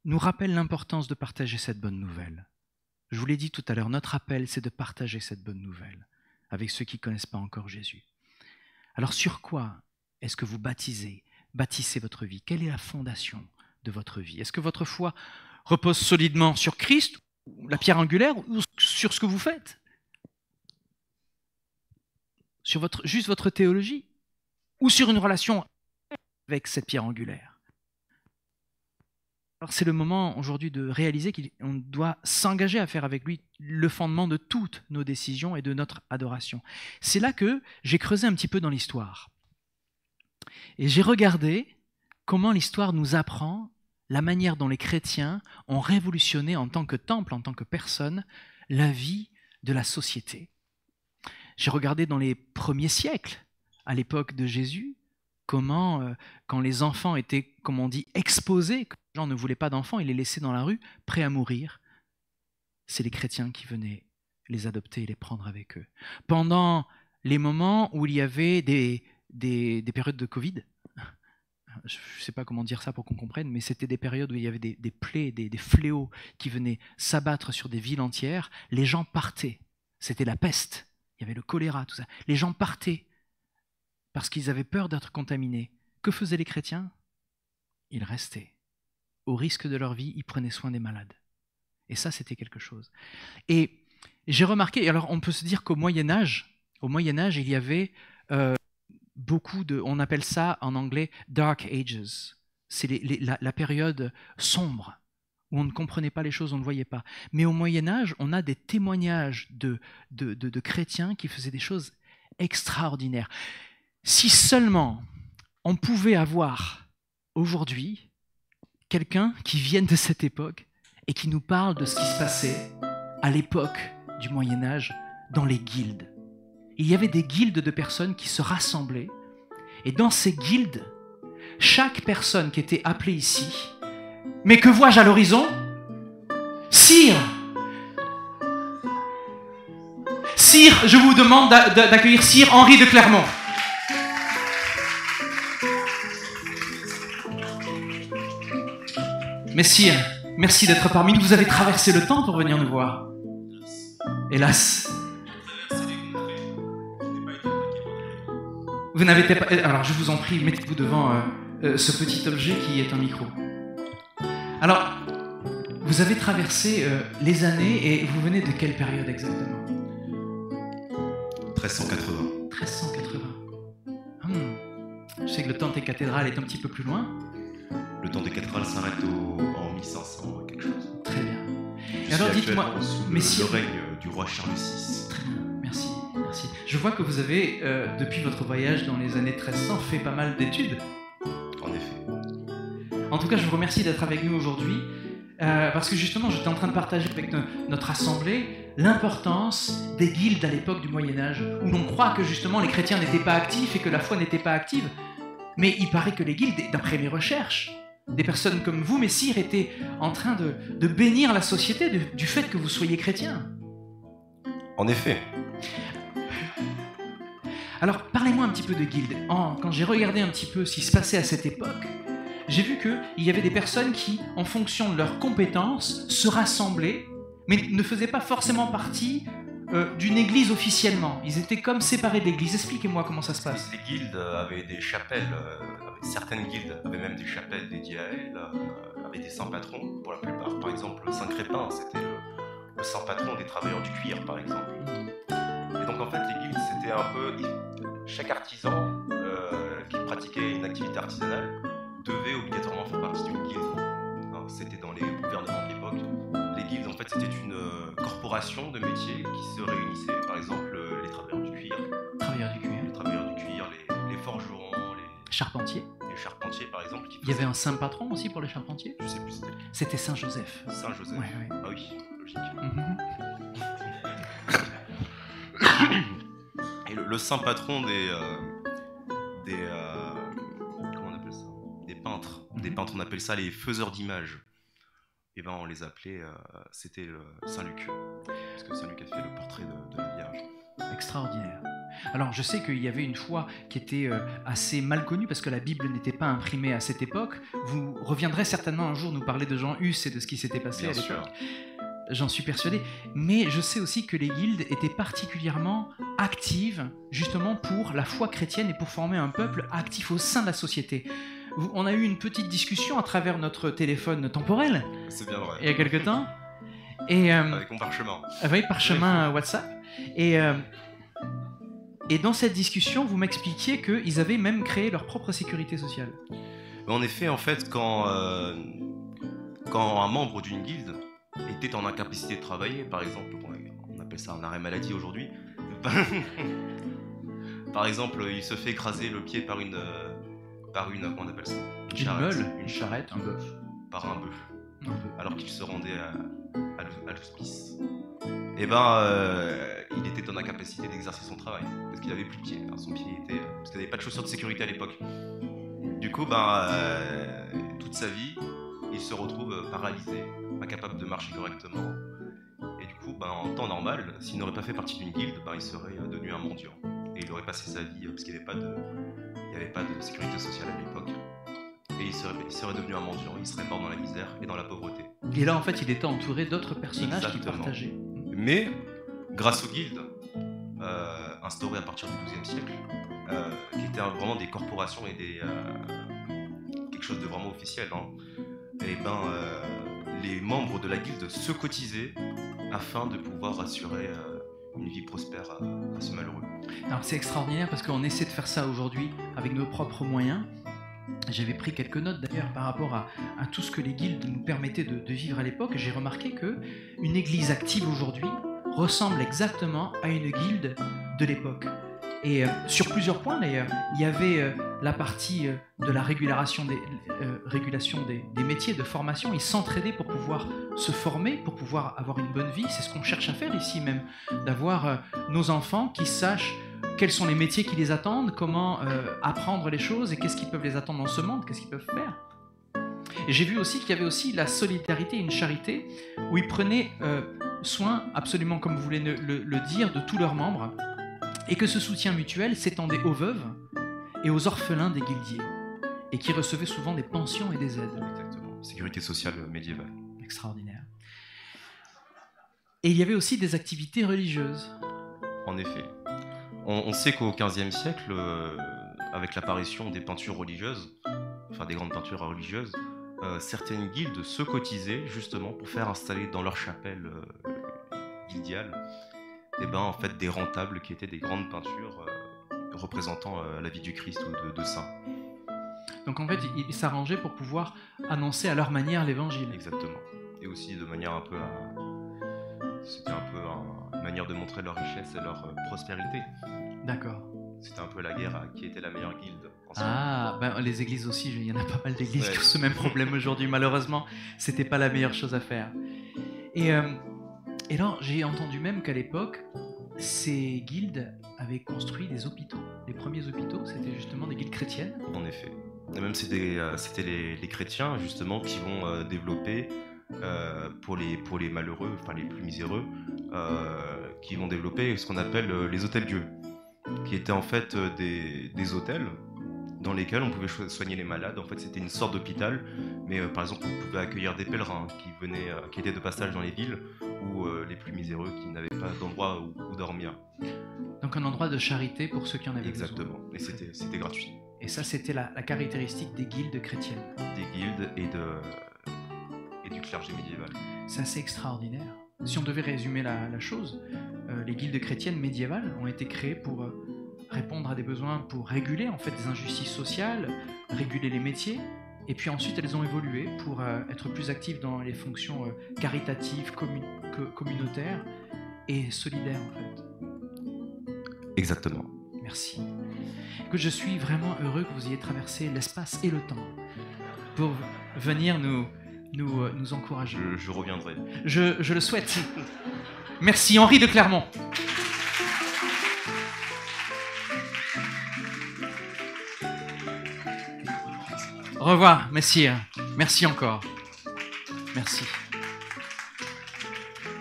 nous rappelle l'importance de partager cette bonne nouvelle. Je vous l'ai dit tout à l'heure, notre appel, c'est de partager cette bonne nouvelle avec ceux qui ne connaissent pas encore Jésus. Alors sur quoi est-ce que vous bâtissez votre vie? Quelle est la fondation de votre vie? Est-ce que votre foi repose solidement sur Christ, la pierre angulaire, ou sur ce que vous faites? Sur juste votre théologie? Ou sur une relation avec cette pierre angulaire? Alors c'est le moment aujourd'hui de réaliser qu'on doit s'engager à faire avec lui le fondement de toutes nos décisions et de notre adoration. C'est là que j'ai creusé un petit peu dans l'histoire. Et j'ai regardé comment l'histoire nous apprend la manière dont les chrétiens ont révolutionné en tant que temple, en tant que personne, la vie de la société. J'ai regardé dans les premiers siècles, à l'époque de Jésus, comment, quand les enfants étaient, comme on dit, exposés, que les gens ne voulaient pas d'enfants, ils les laissaient dans la rue, prêts à mourir. C'est les chrétiens qui venaient les adopter et les prendre avec eux. Pendant les moments où il y avait des périodes de Covid, je ne sais pas comment dire ça pour qu'on comprenne, mais c'était des périodes où il y avait des plaies, des fléaux qui venaient s'abattre sur des villes entières. Les gens partaient. C'était la peste. Il y avait le choléra, tout ça. Les gens partaient parce qu'ils avaient peur d'être contaminés. Que faisaient les chrétiens? Ils restaient. Au risque de leur vie, ils prenaient soin des malades. Et ça, c'était quelque chose. Et j'ai remarqué, alors on peut se dire qu'au Moyen-Âge, il y avait beaucoup de, on appelle ça en anglais « dark ages ». C'est la période sombre, où on ne comprenait pas les choses, on ne voyait pas. Mais au Moyen-Âge, on a des témoignages de chrétiens qui faisaient des choses extraordinaires. Si seulement on pouvait avoir aujourd'hui quelqu'un qui vienne de cette époque et qui nous parle de ce qui se passait à l'époque du Moyen-Âge dans les guildes. Il y avait des guildes de personnes qui se rassemblaient, et dans ces guildes, chaque personne qui était appelée ici, mais que vois-je à l'horizon? Sire, je vous demande d'accueillir Sire Henri de Clermont. Mais Sire, merci d'être parmi nous, vous avez traversé le temps pour venir nous voir. Hélas. Vous n'avez pas... Alors, je vous en prie, mettez-vous devant ce petit objet qui est un micro. Alors, vous avez traversé les années et vous venez de quelle période exactement? 1380. 1380. Je sais que le temps des cathédrales est un petit peu plus loin. Le temps des cathédrales s'arrête en 1500 quelque chose. Très bien. Et alors, dites-moi, le règne du roi Charles VI. Très bien, merci. Je vois que vous avez, depuis votre voyage dans les années 1300, fait pas mal d'études. En effet. En tout cas, je vous remercie d'être avec nous aujourd'hui, parce que justement, j'étais en train de partager avec notre assemblée l'importance des guildes à l'époque du Moyen-Âge, où l'on croit que justement les chrétiens n'étaient pas actifs et que la foi n'était pas active. Mais il paraît que les guildes, d'après mes recherches, des personnes comme vous, messire, étaient en train de bénir la société du fait que vous soyez chrétiens. En effet. Alors, parlez-moi un petit peu de guildes. Quand j'ai regardé un petit peu ce qui se passait à cette époque, j'ai vu qu'il y avait des personnes qui, en fonction de leurs compétences, se rassemblaient, mais ne faisaient pas forcément partie d'une église officiellement. Ils étaient comme séparés de l'église. Expliquez-moi comment ça se passe. Les guildes avaient des chapelles, certaines guildes avaient même des chapelles dédiées à elles, avaient des saints patrons pour la plupart. Par exemple, Saint Crépin, c'était le saint patron des travailleurs du cuir, par exemple. Et donc en fait, les guildes, c'était un peu... Chaque artisan qui pratiquait une activité artisanale devait obligatoirement faire partie d'une guilde. C'était dans les gouvernements de l'époque. Les guildes, en fait, c'était une corporation de métiers qui se réunissaient. Par exemple, les travailleurs du cuir. Les travailleurs du cuir, les forgerons, les charpentiers. Les charpentiers, par exemple. Il y avait un saint patron aussi pour les charpentiers? Je sais plus. C'était Saint Joseph. Saint Joseph. Ouais. Ah oui, logique. Et le saint patron comment on appelle ça? Des peintres. Des peintres, on appelle ça les faiseurs d'images. Et ben on les appelait, c'était Saint Luc. Parce que Saint Luc a fait le portrait de la Vierge. Extraordinaire. Alors je sais qu'il y avait une foi qui était assez mal connue parce que la Bible n'était pas imprimée à cette époque. Vous reviendrez certainement un jour nous parler de Jean Hus et de ce qui s'était passé à l'époque. J'en suis persuadé. Mais je sais aussi que les guildes étaient particulièrement actives justement pour la foi chrétienne et pour former un peuple actif au sein de la société. on a eu une petite discussion à travers notre téléphone temporel C'est bien vrai. il y a quelque temps. Et, Avec mon parchemin. avec parchemin WhatsApp. Et dans cette discussion, vous m'expliquiez qu'ils avaient même créé leur propre sécurité sociale. En effet, en fait, quand un membre d'une guilde était en incapacité de travailler, par exemple, bon, on appelle ça un arrêt maladie aujourd'hui, par exemple, il se fait écraser le pied par une comment on appelle ça, Une charrette, un bœuf. Par un bœuf, Un bœuf. alors qu'il se rendait à l'hospice. Et il était en incapacité d'exercer son travail parce qu'il avait plus de pied. Alors, son pied était parce qu'il n'avait pas de chaussures de sécurité à l'époque. Du coup, toute sa vie, il se retrouve paralysé, incapable de marcher correctement. Et du coup, en temps normal, s'il n'aurait pas fait partie d'une guilde, il serait devenu un mendiant. Et il aurait passé sa vie, parce qu'il n'y avait pas de sécurité sociale à l'époque. Et il serait devenu un mendiant, il serait mort dans la misère et dans la pauvreté. Et là, en fait, il était entouré d'autres personnages Exactement. qui partageaient. Mais, grâce aux guildes, instaurées à partir du XIIe siècle, qui étaient vraiment des corporations et quelque chose de vraiment officiel, les membres de la guilde se cotisaient afin de pouvoir assurer une vie prospère à ce malheureux. Alors c'est extraordinaire parce qu'on essaie de faire ça aujourd'hui avec nos propres moyens. J'avais pris quelques notes d'ailleurs par rapport à tout ce que les guildes nous permettaient de vivre à l'époque. J'ai remarqué qu'une église active aujourd'hui ressemble exactement à une guilde de l'époque. Et sur plusieurs points d'ailleurs, il y avait la partie de la régulation des métiers, de formation. Ils s'entraidaient pour pouvoir se former, pour pouvoir avoir une bonne vie. C'est ce qu'on cherche à faire ici même, d'avoir nos enfants qui sachent quels sont les métiers qui les attendent, comment apprendre les choses et qu'est-ce qui peuvent les attendre dans ce monde, qu'est-ce qu'ils peuvent faire. Et j'ai vu aussi qu'il y avait aussi la solidarité et une charité où ils prenaient soin, absolument comme vous voulez le dire, de tous leurs membres, et que ce soutien mutuel s'étendait aux veuves et aux orphelins des guildiers, et qui recevaient souvent des pensions et des aides. Exactement, sécurité sociale médiévale. Extraordinaire. Et il y avait aussi des activités religieuses. En effet. On sait qu'au XVe siècle, avec l'apparition des peintures religieuses, enfin des grandes peintures religieuses, certaines guildes se cotisaient justement pour faire installer dans leur chapelle guildiale en fait, des rentables qui étaient des grandes peintures représentant la vie du Christ ou de saints. Donc en fait, ils s'arrangeaient pour pouvoir annoncer à leur manière l'évangile. Exactement. Et aussi de manière un peu c'était un peu une manière de montrer leur richesse et leur prospérité. D'accord. C'était un peu la guerre à qui était la meilleure guilde. Les églises aussi, il y en a pas mal d'églises qui ont ce même problème aujourd'hui. Malheureusement, c'était pas la meilleure chose à faire. Et là, j'ai entendu même qu'à l'époque, ces guildes avaient construit des hôpitaux. Les premiers hôpitaux, c'était justement des guildes chrétiennes. En effet. Et même c'était les chrétiens justement qui vont développer pour les malheureux, enfin les plus miséreux, qui vont développer ce qu'on appelle les hôtels-dieux, qui étaient en fait des hôtels dans lesquels on pouvait soigner les malades. En fait, c'était une sorte d'hôpital, mais par exemple, on pouvait accueillir des pèlerins qui étaient de passage dans les villes, ou les plus miséreux qui n'avaient pas d'endroit où dormir. Donc un endroit de charité pour ceux qui en avaient Exactement. besoin. Et c'était gratuit. Et ça, c'était la caractéristique des guildes chrétiennes. Des guildes et du clergé médiéval. C'est assez extraordinaire. Si on devait résumer la chose, les guildes chrétiennes médiévales ont été créées pour répondre à des besoins, pour réguler en fait des injustices sociales, réguler les métiers, et puis ensuite elles ont évolué pour être plus actives dans les fonctions caritatives, communautaires et solidaires en fait. Exactement. Merci. Écoute, je suis vraiment heureux que vous ayez traversé l'espace et le temps pour venir nous encourager. Je reviendrai. Je le souhaite. Merci Henri de Clermont. Au revoir, messire. Merci encore. Merci.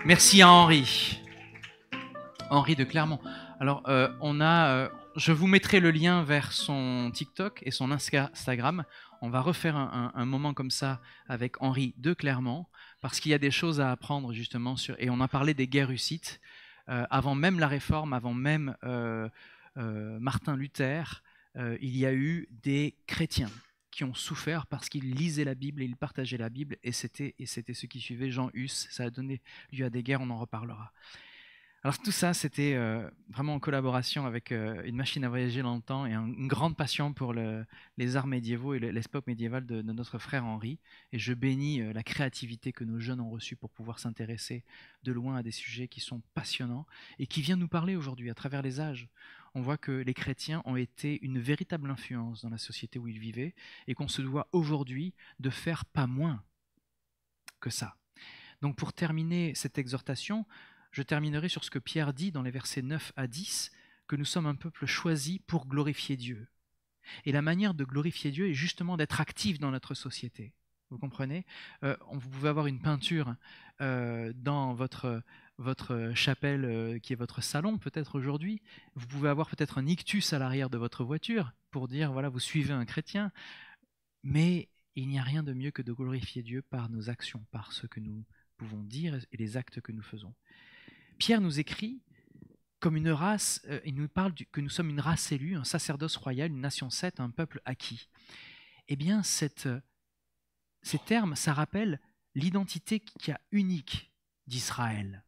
Merci à Henri. Henri de Clermont. Alors, je vous mettrai le lien vers son TikTok et son Instagram. On va refaire un moment comme ça avec Henri de Clermont, parce qu'il y a des choses à apprendre justement et on a parlé des guerres hussites. Avant même la Réforme, avant même Martin Luther, il y a eu des chrétiens qui ont souffert parce qu'ils lisaient la Bible et ils partageaient la Bible, et c'était ceux qui suivaient Jean Hus. Ça a donné lieu à des guerres, on en reparlera. Alors tout ça, c'était vraiment en collaboration avec une machine à voyager dans le temps et une grande passion pour les arts médiévaux et l'époque médiévale de notre frère Henri. Et je bénis la créativité que nos jeunes ont reçue pour pouvoir s'intéresser de loin à des sujets qui sont passionnants et qui viennent nous parler aujourd'hui à travers les âges. On voit que les chrétiens ont été une véritable influence dans la société où ils vivaient et qu'on se doit aujourd'hui de faire pas moins que ça. Donc pour terminer cette exhortation, je terminerai sur ce que Pierre dit dans les versets 9 à 10, que nous sommes un peuple choisi pour glorifier Dieu. Et la manière de glorifier Dieu est justement d'être actif dans notre société. Vous comprenez ? Vous pouvez avoir une peinture dans votre chapelle qui est votre salon peut-être aujourd'hui. Vous pouvez avoir peut-être un ictus à l'arrière de votre voiture pour dire, voilà, vous suivez un chrétien. Mais il n'y a rien de mieux que de glorifier Dieu par nos actions, par ce que nous pouvons dire et les actes que nous faisons. Pierre nous écrit comme une race, il nous parle que nous sommes une race élue, un sacerdoce royal, une nation sainte, un peuple acquis. Eh bien, ces termes, ça rappelle l'identité qui est unique d'Israël.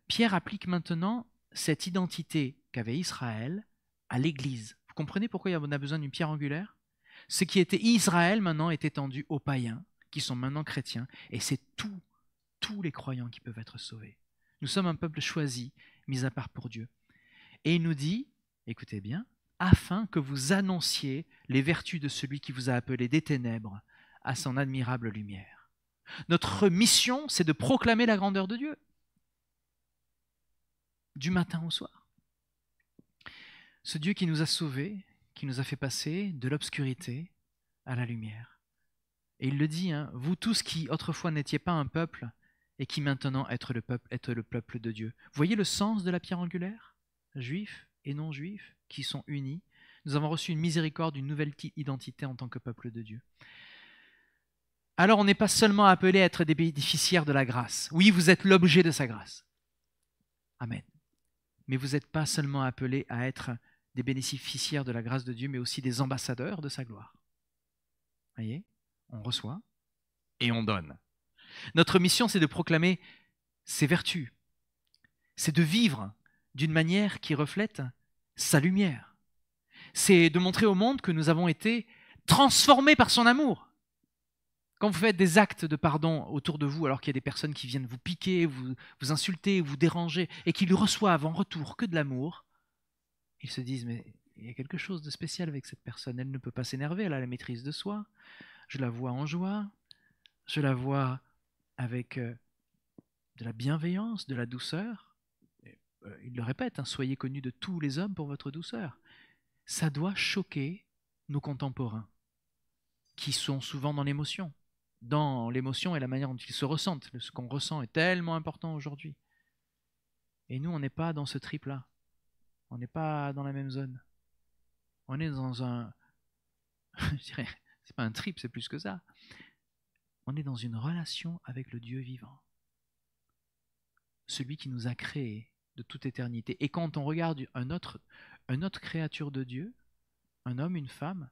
Pierre applique maintenant cette identité qu'avait Israël à l'Église. Vous comprenez pourquoi on a besoin d'une pierre angulaire ? Ce qui était Israël maintenant est étendu aux païens, qui sont maintenant chrétiens, et c'est tous les croyants qui peuvent être sauvés. Nous sommes un peuple choisi, mis à part pour Dieu. Et il nous dit, écoutez bien, afin que vous annonciez les vertus de celui qui vous a appelé des ténèbres à son admirable lumière. Notre mission, c'est de proclamer la grandeur de Dieu, du matin au soir. Ce Dieu qui nous a sauvés, qui nous a fait passer de l'obscurité à la lumière. Et il le dit, vous tous qui autrefois n'étiez pas un peuple, et qui maintenant êtes le peuple de Dieu. Vous voyez le sens de la pierre angulaire ? Juifs et non-juifs qui sont unis. Nous avons reçu une miséricorde, une nouvelle identité en tant que peuple de Dieu. Alors on n'est pas seulement appelé à être des bénéficiaires de la grâce. Oui, vous êtes l'objet de sa grâce. Amen. Mais vous n'êtes pas seulement appelés à être des bénéficiaires de la grâce de Dieu, mais aussi des ambassadeurs de sa gloire. Vous voyez ? On reçoit et on donne. Notre mission, c'est de proclamer ses vertus. C'est de vivre d'une manière qui reflète sa lumière. C'est de montrer au monde que nous avons été transformés par son amour. Quand vous faites des actes de pardon autour de vous, alors qu'il y a des personnes qui viennent vous piquer, vous insulter, vous déranger, et qui lui reçoivent en retour que de l'amour, ils se disent, mais il y a quelque chose de spécial avec cette personne. Elle ne peut pas s'énerver, elle a la maîtrise de soi. Je la vois en joie, je la vois avec de la bienveillance, de la douceur. Il le répète, soyez connus de tous les hommes pour votre douceur. Ça doit choquer nos contemporains, qui sont souvent dans l'émotion. Dans l'émotion et la manière dont ils se ressentent. Ce qu'on ressent est tellement important aujourd'hui. Et nous, on n'est pas dans ce trip-là. On n'est pas dans la même zone. On est dans un... je dirais, c'est pas un trip, c'est plus que ça. On est dans une relation avec le Dieu vivant. Celui qui nous a créés de toute éternité. Et quand on regarde une autre créature de Dieu, un homme, une femme,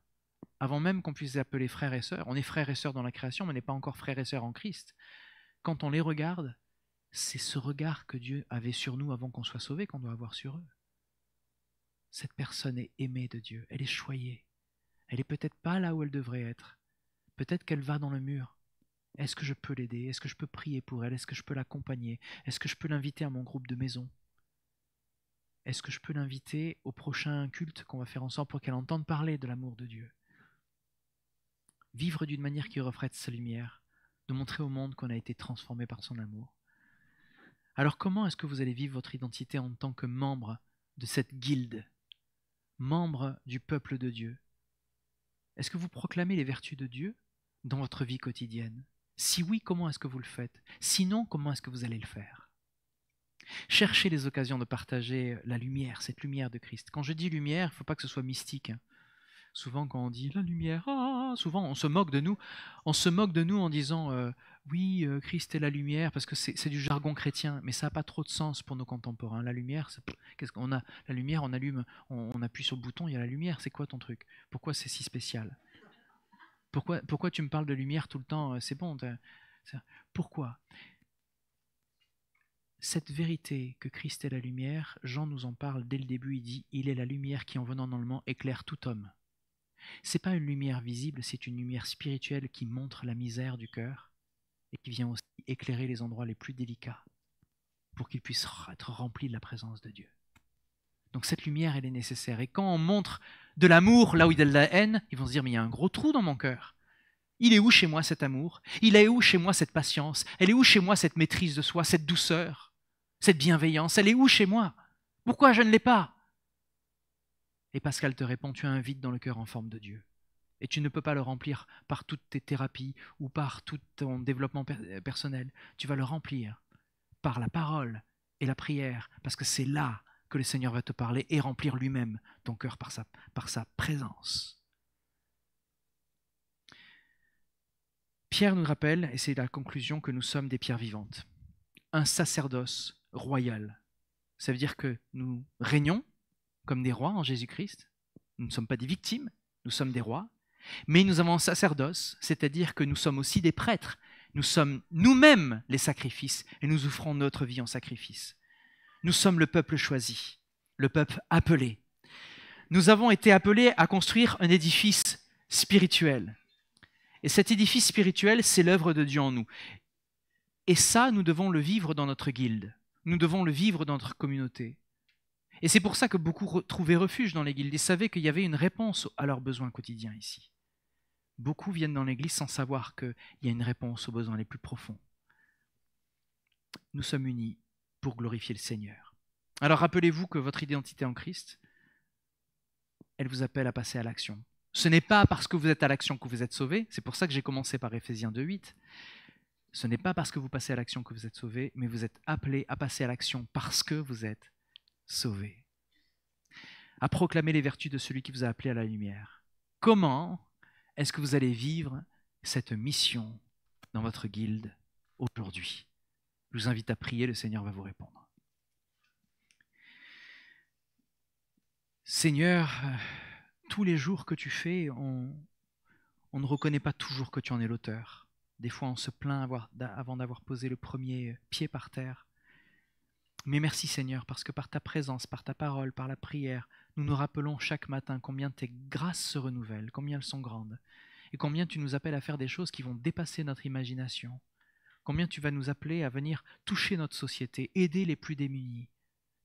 avant même qu'on puisse les appeler frères et sœurs, on est frères et sœurs dans la création, mais on n'est pas encore frères et sœurs en Christ. Quand on les regarde, c'est ce regard que Dieu avait sur nous avant qu'on soit sauvés qu'on doit avoir sur eux. Cette personne est aimée de Dieu, elle est choyée. Elle n'est peut-être pas là où elle devrait être. Peut-être qu'elle va dans le mur. Est-ce que je peux l'aider ? Est-ce que je peux prier pour elle ? Est-ce que je peux l'accompagner ? Est-ce que je peux l'inviter à mon groupe de maison ? Est-ce que je peux l'inviter au prochain culte qu'on va faire ensemble pour qu'elle entende parler de l'amour de Dieu ? Vivre d'une manière qui reflète sa lumière, de montrer au monde qu'on a été transformé par son amour. Alors comment est-ce que vous allez vivre votre identité en tant que membre de cette guilde, membre du peuple de Dieu ? Est-ce que vous proclamez les vertus de Dieu dans votre vie quotidienne ? Si oui, comment est-ce que vous le faites ? Sinon, comment est-ce que vous allez le faire ? Cherchez les occasions de partager la lumière, cette lumière de Christ. Quand je dis lumière, il ne faut pas que ce soit mystique. Souvent, quand on dit la lumière, souvent on se moque de nous. On se moque de nous en disant oui, Christ est la lumière, parce que c'est du jargon chrétien, mais ça n'a pas trop de sens pour nos contemporains. La lumière, qu'est-ce qu'on a ? La lumière, on allume, on appuie sur le bouton, il y a la lumière. C'est quoi ton truc ? Pourquoi c'est si spécial ? Pourquoi tu me parles de lumière tout le temps? C'est bon. Pourquoi? Cette vérité que Christ est la lumière, Jean nous en parle dès le début, il dit « Il est la lumière qui en venant dans le monde éclaire tout homme ». Ce n'est pas une lumière visible, c'est une lumière spirituelle qui montre la misère du cœur et qui vient aussi éclairer les endroits les plus délicats pour qu'ils puissent être remplis de la présence de Dieu. Donc cette lumière, elle est nécessaire. Et quand on montre de l'amour là où il y a de la haine, ils vont se dire « Mais il y a un gros trou dans mon cœur. Il est où chez moi cet amour? Il est où chez moi cette patience? Elle est où chez moi cette maîtrise de soi, cette douceur, cette bienveillance? Elle est où chez moi? Pourquoi je ne l'ai pas ?» Et Pascal te répond « Tu as un vide dans le cœur en forme de Dieu. Et tu ne peux pas le remplir par toutes tes thérapies ou par tout ton développement personnel. Tu vas le remplir par la parole et la prière, parce que c'est là que le Seigneur va te parler et remplir lui-même ton cœur par sa présence. » Pierre nous rappelle, et c'est la conclusion, que nous sommes des pierres vivantes, un sacerdoce royal. Ça veut dire que nous régnons comme des rois en Jésus-Christ. Nous ne sommes pas des victimes, nous sommes des rois. Mais nous avons un sacerdoce, c'est-à-dire que nous sommes aussi des prêtres. Nous sommes nous-mêmes les sacrifices et nous offrons notre vie en sacrifice. Nous sommes le peuple choisi, le peuple appelé. Nous avons été appelés à construire un édifice spirituel. Et cet édifice spirituel, c'est l'œuvre de Dieu en nous. Et ça, nous devons le vivre dans notre guilde. Nous devons le vivre dans notre communauté. Et c'est pour ça que beaucoup trouvaient refuge dans les guildes. Ils savaient qu'il y avait une réponse à leurs besoins quotidiens ici. Beaucoup viennent dans l'église sans savoir qu'il y a une réponse aux besoins les plus profonds. Nous sommes unis pour glorifier le Seigneur. Alors rappelez-vous que votre identité en Christ, elle vous appelle à passer à l'action. Ce n'est pas parce que vous êtes à l'action que vous êtes sauvés. C'est pour ça que j'ai commencé par Éphésiens 2:8. Ce n'est pas parce que vous passez à l'action que vous êtes sauvés, mais vous êtes appelés à passer à l'action parce que vous êtes sauvés. À proclamer les vertus de celui qui vous a appelé à la lumière. Comment est-ce que vous allez vivre cette mission dans votre guilde aujourd'hui? Je vous invite à prier, le Seigneur va vous répondre. Seigneur, tous les jours que tu fais, on ne reconnaît pas toujours que tu en es l'auteur. Des fois, on se plaint avant d'avoir posé le premier pied par terre. Mais merci Seigneur, parce que par ta présence, par ta parole, par la prière, nous nous rappelons chaque matin combien tes grâces se renouvellent, combien elles sont grandes, et combien tu nous appelles à faire des choses qui vont dépasser notre imagination, combien tu vas nous appeler à venir toucher notre société, aider les plus démunis,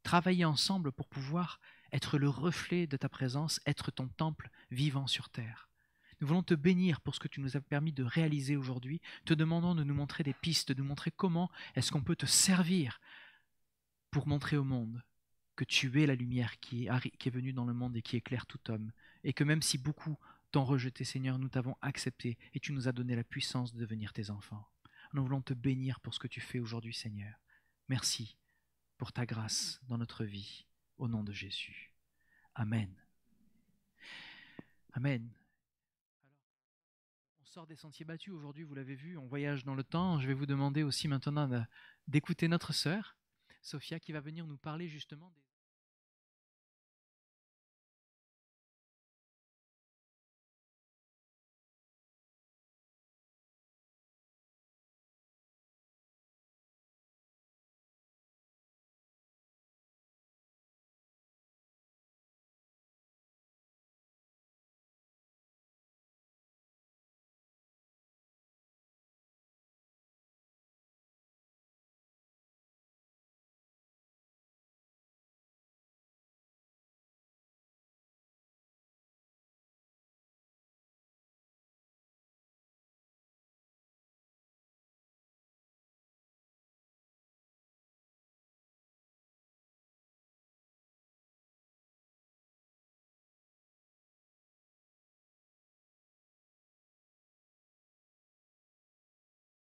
travailler ensemble pour pouvoir être le reflet de ta présence, être ton temple vivant sur terre. Nous voulons te bénir pour ce que tu nous as permis de réaliser aujourd'hui, te demandons de nous montrer des pistes, de nous montrer comment est-ce qu'on peut te servir pour montrer au monde que tu es la lumière qui est venue dans le monde et qui éclaire tout homme, et que même si beaucoup t'ont rejeté, Seigneur, nous t'avons accepté et tu nous as donné la puissance de devenir tes enfants. Nous voulons te bénir pour ce que tu fais aujourd'hui, Seigneur. Merci pour ta grâce dans notre vie, au nom de Jésus. Amen. Amen. On sort des sentiers battus aujourd'hui, vous l'avez vu, on voyage dans le temps. Je vais vous demander aussi maintenant d'écouter notre sœur, Sophia, qui va venir nous parler justement des...